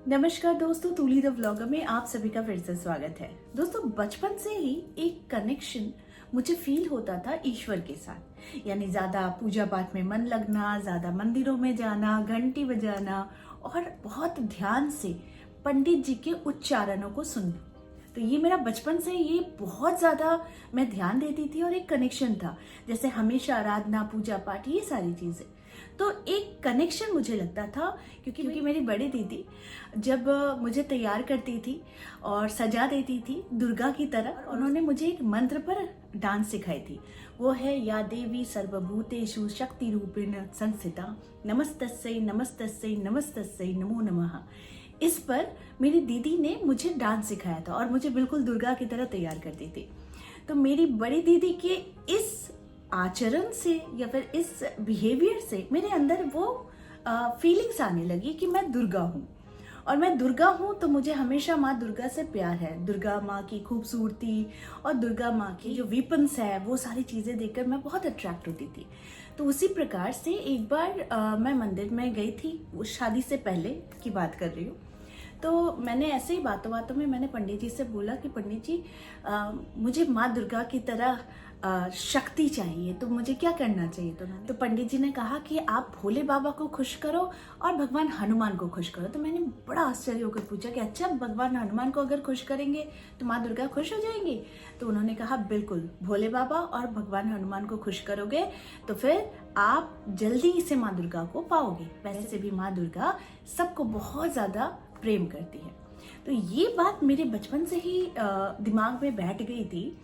नमस्कार दोस्तों, तूली the vlogger में आप सभी का फिर से स्वागत है। दोस्तों, बचपन से ही एक कनेक्शन मुझे फील होता था ईश्वर के साथ, यानी ज्यादा पूजा पाठ में मन लगना, ज्यादा मंदिरों में जाना, घंटी बजाना और बहुत ध्यान से पंडित जी के उच्चारणों को सुनना। तो ये मेरा बचपन से ये बहुत ज्यादा मैं ध्यान देती थी और एक कनेक्शन था, जैसे हमेशा आराधना, पूजा पाठ, ये सारी चीजें। तो एक कनेक्शन मुझे लगता था क्योंकि मेरी बड़ी दीदी जब मुझे तैयार करती थी और सजा देती थी दुर्गा की तरह, उन्होंने मुझे एक मंत्र पर डांस सिखाई थी। वो है या देवी सर्वभूतेषु शक्ति रूपेण संस्थिता नमस्तस्यै नमस्तस्यै नमस्तस्यै नमो नमः। इस पर मेरी दीदी ने मुझे डांस सिखाया था और मुझे बिल्कुल दुर्गा की तरह तैयार करती थी। तो मेरी बड़ी दीदी के इस आचरण से या फिर इस बिहेवियर से मेरे अंदर वो फीलिंग्स आने लगी कि मैं दुर्गा हूँ, और मैं दुर्गा हूँ तो मुझे हमेशा माँ दुर्गा से प्यार है। दुर्गा माँ की खूबसूरती और दुर्गा माँ की जो वीपन्स है वो सारी चीज़ें देखकर मैं बहुत अट्रैक्ट होती थी। तो उसी प्रकार से एक बार मैं मंदिर में गई थी, उस शादी से पहले की बात कर रही हूँ। तो मैंने ऐसे ही बातों बातों में मैंने पंडित जी से बोला कि पंडित जी मुझे माँ दुर्गा की तरह शक्ति चाहिए, तो मुझे क्या करना चाहिए। तो पंडित जी ने कहा कि आप भोले बाबा को खुश करो और भगवान हनुमान को खुश करो। तो मैंने बड़ा आश्चर्य होकर पूछा कि अच्छा, भगवान हनुमान को अगर खुश करेंगे तो माँ दुर्गा खुश हो जाएंगी। तो उन्होंने कहा बिल्कुल, भोले बाबा और भगवान हनुमान को खुश करोगे तो फिर आप जल्दी से माँ दुर्गा को पाओगे। वैसे भी माँ दुर्गा सबको बहुत ज्यादा प्रेम करती है। तो ये बात मेरे बचपन से ही दिमाग में बैठ गई थी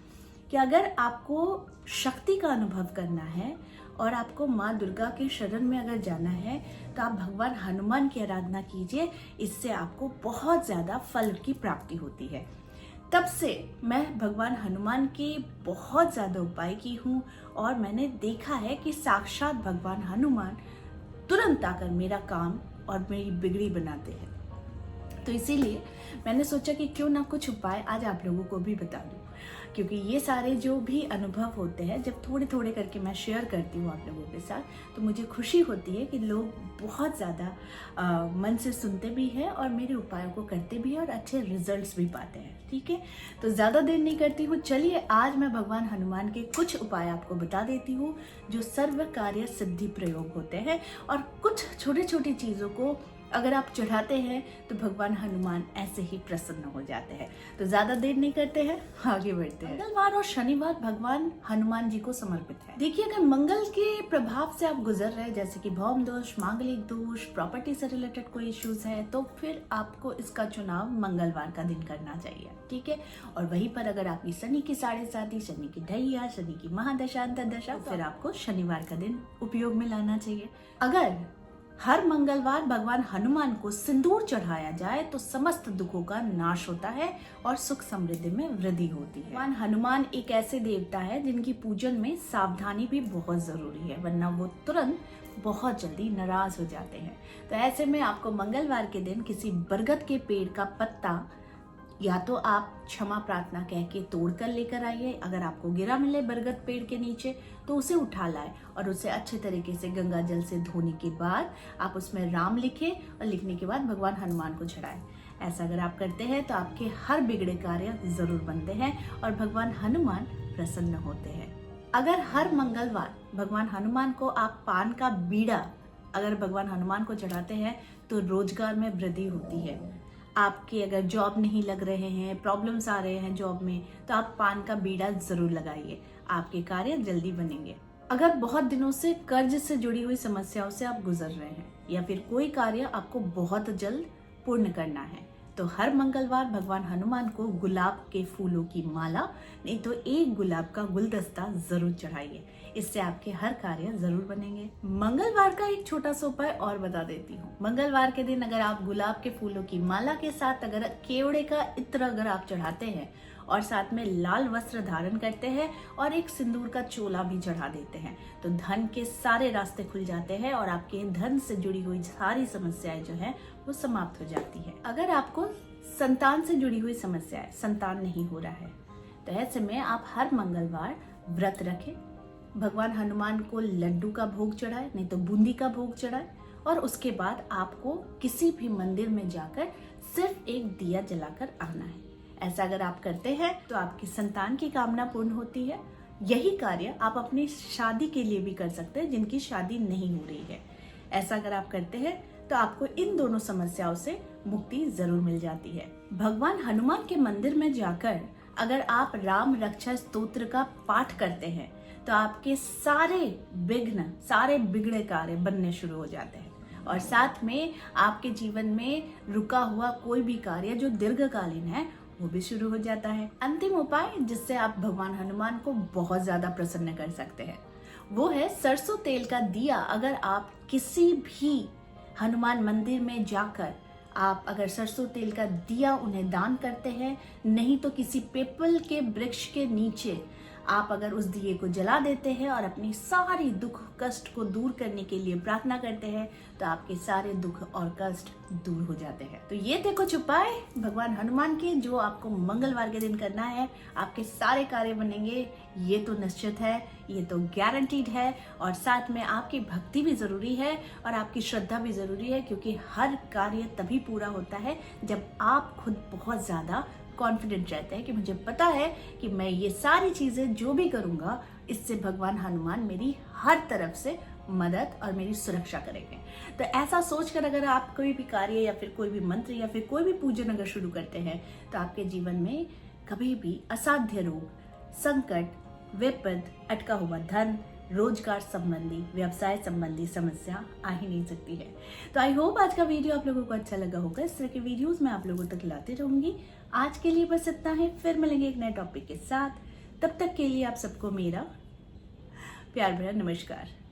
कि अगर आपको शक्ति का अनुभव करना है और आपको माँ दुर्गा के शरण में अगर जाना है तो आप भगवान हनुमान की आराधना कीजिए, इससे आपको बहुत ज्यादा फल की प्राप्ति होती है। तब से मैं भगवान हनुमान के बहुत ज्यादा उपाय की हूँ और मैंने देखा है कि साक्षात भगवान हनुमान तुरंत आकर मेरा काम और मेरी बिगड़ी बनाते हैं। तो इसीलिए मैंने सोचा कि क्यों ना कुछ उपाय आज आप लोगों को भी बता दूं, क्योंकि ये सारे जो भी अनुभव होते हैं जब थोड़े थोड़े करके मैं शेयर करती हूँ आप लोगों के साथ, तो मुझे खुशी होती है कि लोग बहुत ज़्यादा मन से सुनते भी हैं और मेरे उपायों को करते भी हैं और अच्छे रिजल्ट्स भी पाते हैं। ठीक है, तो ज़्यादा देर नहीं करती हूँ, चलिए आज मैं भगवान हनुमान के कुछ उपाय आपको बता देती हूँ जो सर्व कार्य सिद्धि प्रयोग होते हैं, और कुछ छोटी छोटी चीज़ों को अगर आप चढ़ाते हैं तो भगवान हनुमान ऐसे ही प्रसन्न हो जाते हैं। तो ज्यादा देर नहीं करते हैं, आगे बढ़ते हैं। मंगलवार और शनिवार भगवान हनुमान जी को समर्पित है। देखिए, अगर मंगल के प्रभाव से आप गुजर रहे हैं, जैसे कि भौम दोष, मांगलिक दोष, प्रॉपर्टी से रिलेटेड कोई इश्यूज है, तो फिर आपको इसका चुनाव मंगलवार का दिन करना चाहिए। ठीक है, और वहीं पर अगर आपकी शनि की 7.5, शनि की ढैया, शनि की महादशा, अंतर्दशा, तो फिर आपको शनिवार का दिन उपयोग में लाना चाहिए। अगर हर मंगलवार भगवान हनुमान को सिंदूर चढ़ाया जाए तो समस्त दुखों का नाश होता है और सुख समृद्धि में वृद्धि होती है। भगवान हनुमान एक ऐसे देवता है जिनकी पूजन में सावधानी भी बहुत जरूरी है, वरना वो तुरंत बहुत जल्दी नाराज हो जाते हैं। तो ऐसे में आपको मंगलवार के दिन किसी बरगद के पेड़ का पत्ता या तो आप क्षमा प्रार्थना कह के तोड़ कर लेकर आइए, अगर आपको गिरा मिले बरगद पेड़ के नीचे तो उसे उठा लाए और उसे अच्छे तरीके से गंगा जल से धोने के बाद आप उसमें राम लिखें और लिखने के बाद भगवान हनुमान को चढ़ाएं। ऐसा अगर आप करते हैं तो आपके हर बिगड़े कार्य जरूर बनते हैं और भगवान हनुमान प्रसन्न होते हैं। अगर हर मंगलवार भगवान हनुमान को आप पान का बीड़ा अगर भगवान हनुमान को चढ़ाते हैं तो रोजगार में वृद्धि होती है। आपके अगर जॉब नहीं लग रहे हैं, प्रॉब्लम्स आ रहे हैं जॉब में, तो आप पान का बीड़ा जरूर लगाइए, आपके कार्य जल्दी बनेंगे। अगर बहुत दिनों से कर्ज से जुड़ी हुई समस्याओं से आप गुजर रहे हैं या फिर कोई कार्य आपको बहुत जल्द पूर्ण करना है, तो हर मंगलवार भगवान हनुमान को गुलाब के फूलों की माला नहीं तो एक गुलाब का गुलदस्ता जरूर चढ़ाइए, इससे आपके हर कार्य जरूर बनेंगे। मंगलवार का एक छोटा सा उपाय और बता देती हूँ। मंगलवार के दिन अगर आप गुलाब के फूलों की माला के साथ अगर केवड़े का इत्र अगर आप चढ़ाते हैं और साथ में लाल वस्त्र धारण करते हैं और एक सिंदूर का चोला भी चढ़ा देते हैं, तो धन के सारे रास्ते खुल जाते हैं और आपके धन से जुड़ी हुई सारी समस्याएं जो है वो समाप्त हो जाती है। अगर आपको संतान से जुड़ी हुई समस्याएं, संतान नहीं हो रहा है, तो ऐसे में आप हर मंगलवार व्रत रखें, भगवान हनुमान को लड्डू का भोग चढ़ाए नहीं तो बूंदी का भोग चढ़ाए और उसके बाद आपको किसी भी मंदिर में जाकर सिर्फ एक दिया जलाकर आना है। ऐसा अगर आप करते हैं तो आपकी संतान की कामना पूर्ण होती है। यही कार्य आप अपनी शादी के लिए भी कर सकते हैं जिनकी शादी नहीं हो रही है। ऐसा अगर आप करते हैं तो आपको इन दोनों समस्याओं से मुक्ति जरूर मिल जाती है। भगवान हनुमान के मंदिर में जाकर अगर आप राम रक्षा स्तोत्र का पाठ करते हैं तो आपके सारे विघ्न, सारे बिगड़े कार्य बनने शुरू हो जाते हैं और साथ में आपके जीवन में रुका हुआ कोई भी कार्य जो दीर्घकालीन है वो भी शुरू हो जाता है। अंतिम उपाय जिससे आप भगवान हनुमान को बहुत ज्यादा प्रसन्न कर सकते हैं वो है सरसों तेल का दिया। अगर आप किसी भी हनुमान मंदिर में जाकर आप अगर सरसों तेल का दिया उन्हें दान करते हैं, नहीं तो किसी पीपल के वृक्ष के नीचे आप अगर उस दिए को जला देते हैं और अपनी सारी दुख कष्ट को दूर करने के लिए प्रार्थना करते हैं तो आपके सारे दुख और कष्ट दूर हो जाते हैं। तो ये थे कुछ उपाय भगवान हनुमान के जो आपको मंगलवार के दिन करना है। आपके सारे कार्य बनेंगे, ये तो निश्चित है, ये तो गारंटीड है। और साथ में आपकी भक्ति भी जरूरी है और आपकी श्रद्धा भी जरूरी है, क्योंकि हर कार्य तभी पूरा होता है जब आप खुद बहुत ज्यादा कॉन्फिडेंट रहते हैं कि मुझे पता है कि मैं ये सारी चीजें जो भी करूंगा इससे भगवान हनुमान मेरी हर तरफ से मदद और मेरी सुरक्षा करेंगे। तो ऐसा सोचकर अगर आप कोई भी कार्य या फिर कोई भी मंत्र या फिर कोई भी पूजन अगर शुरू करते हैं तो आपके जीवन में कभी भी असाध्य रोग, संकट, विपद, अटका हुआ धन, रोजगार संबंधी, व्यवसाय संबंधी समस्या आ ही नहीं सकती है। तो आई होप आज का वीडियो आप लोगों को अच्छा लगा होगा। इस तरह के वीडियोस मैं आप लोगों तक लाते रहूंगी। आज के लिए बस इतना है, फिर मिलेंगे एक नए टॉपिक के साथ। तब तक के लिए आप सबको मेरा प्यार भरा नमस्कार।